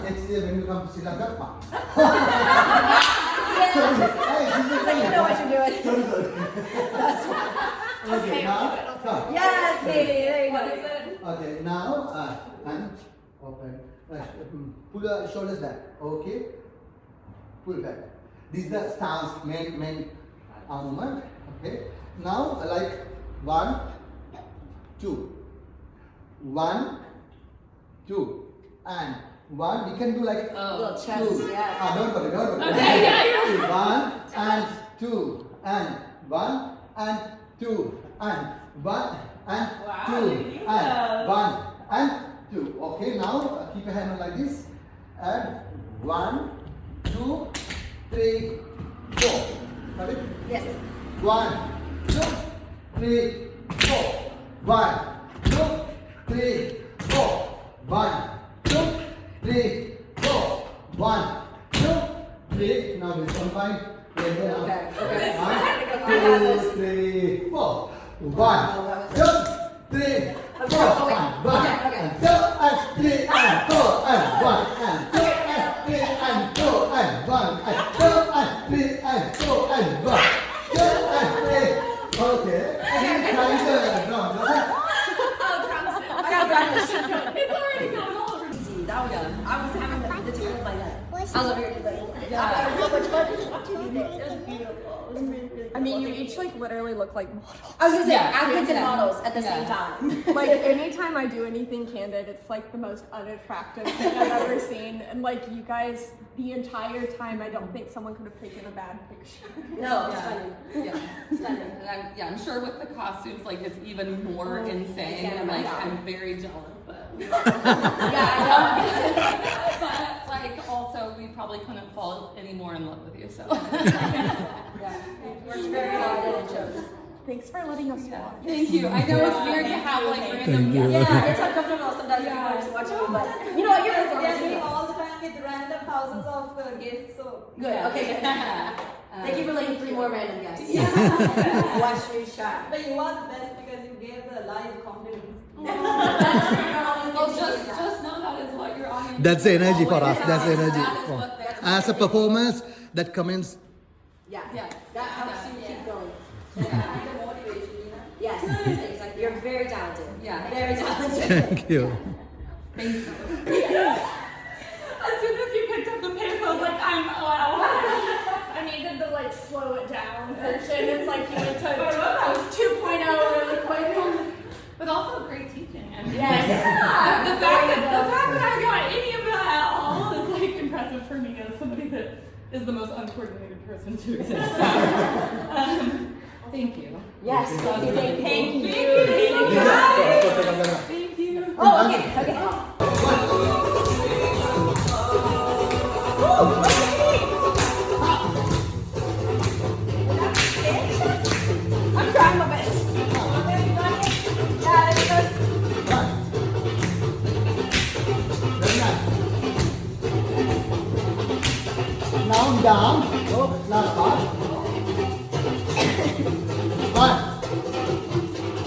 next year when you come to Sri Lanka. You know what you're doing. Okay, now come. Yes, baby. There you go. Okay, now and open. Pull your shoulders back. Okay. Pull back. This is the stance, main arm movement. Okay. Now like 1, 2, 1, 2, and 1. We can do like little chest, 2. yeah. Don't worry. Okay, yeah. 1 and 2 and 1 and 2 and 1 and 2 and 1 and 2. Okay, now keep your hand on like this and 1, 2, 3, 4. Got it? Yes. 1, 2, 3, 4. 1, 2, 3, 4. 1, 2, 3, 4. 1, 2, 3. Now this one fine. Okay. 1, 2, 3, 4. 1, 2, 3, 4. 1, 2, and 3, and 4, and 1, and 2, and 3, and 4, and 1, and 2, and 3, and 4, and 1, 2, and 3. Okay. No. I got practice. It's already going all over. That was good. I was having the time like that. I was over here like, Yeah. I had so much fun just watching you guys. It was beautiful. It was really, really I mean, you each like literally look like models. I was gonna say, Yeah. athletes and Yeah. models at the Yeah. same time. Like anytime I do anything candid, it's like the most unattractive thing I've ever seen. And like you guys, the entire time, I don't think someone could have taken a bad picture. No, it's Yeah. funny. Yeah. Stunning. And I'm sure with the costumes, like it's even more insane. can't And like imagine. I'm very jealous. But Yeah, I know. but like also we probably couldn't fall any more in love with you. So Yeah. Worked very hard and it shows. Thanks for letting us watch. thank you. I know it's weird to have like random guests. Yeah, it's uncomfortable sometimes when people are just watching you, but you know what, you're They're performing. doing all the time with random thousands of guests. So Good, okay, good. Thank you for letting 3 more random guests. Watch me shine. but you are the best because you gave the live confidence. Well, just know that is what your audience. That's the energy for us. always That's the has. energy. That is what they're- As a performance, that comments. Yeah, Yeah. that helps you keep going. Yeah. The motivation, you know. Yes, exactly. You're very talented. Yeah. Very talented. Thank you. Thank you. As soon as you picked up the pace, I was like, wow. I needed the like slow it down version. It's like you went to 2.0 really quick. But also great teaching. And Yes. the fact that I got any of that at all is like impressive for me as somebody that is the most uncoordinated person to exist. Thank you. Yes, thank you. Thank you. Thank you. Oh, okay, okay. I'm trying my best. Yeah, it's just... Very nice. Now down. Oh, last part. 1,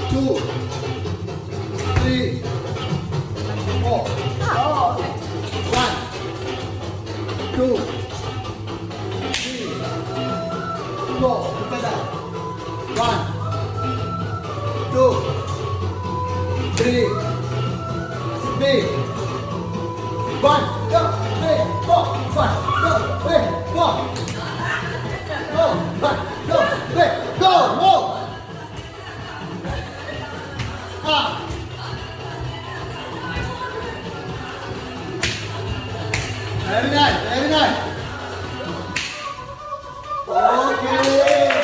2, 3, 4. Oh, okay. 1, 2, 3, 4. Together. 1, 2, 3, 1, 2, 3, 4. 1, 2, 3, 4. Go. 1, 2, 3. Go. Move. Very nice. Very nice. Okay.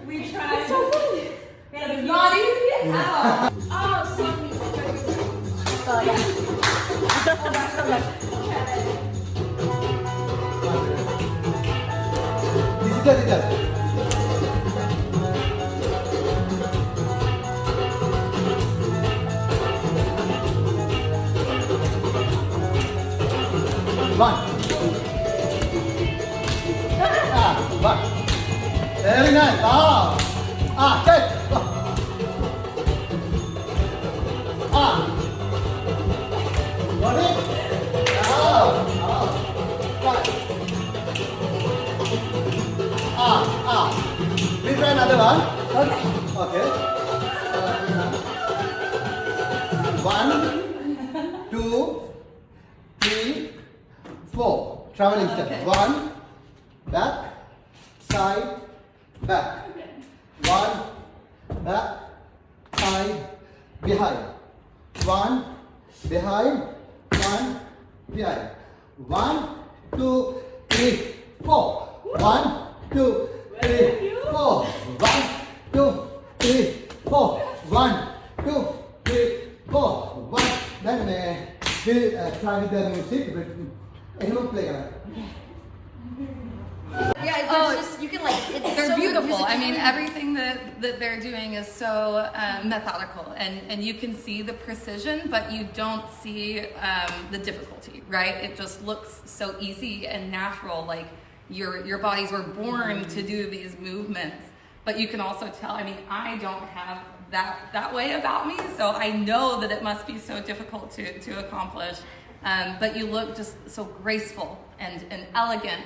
We tried. So funny. That is not easy at all. Oh, so Oh, yeah. Digital. One. One. Very nice. Wow. Good. Got it? Right. We try another one. Okay. 1, 2, 3, 4. Traveling step. Okay. 1, back, side, back. 1, back, side, behind. 1, behind, 1, behind. 1, 2, 3, 4. 1, 2, 3, 4. 1, 2, 3, 4. 1, 2, 3, 4. 1. Then we'll try with the music, but anyone play it. Yeah, it's just, you can like, it's They're so beautiful. I mean, musically- everything that they're doing is so methodical, and you can see the precision, but you don't see the difficulty, right? It just looks so easy and natural, like your bodies were born to do these movements. But you can also tell, I mean, I don't have that way about me, so I know that it must be so difficult to accomplish. But you look just so graceful and elegant.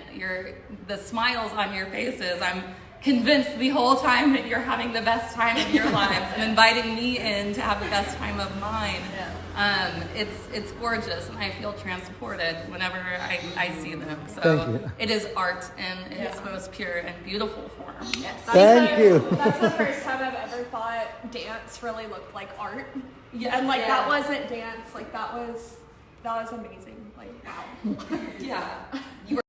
The smiles on your faces, I'm convinced the whole time that you're having the best time of your lives and inviting me in to have the best time of mine. It's gorgeous, and I feel transported whenever I see them. So Thank you. it is art in its most pure and beautiful form. Yes. Thank you. That's the first time I've ever thought dance really looked like art. Yeah, And like Yeah. that wasn't dance, like that was amazing. Like wow. Yeah, you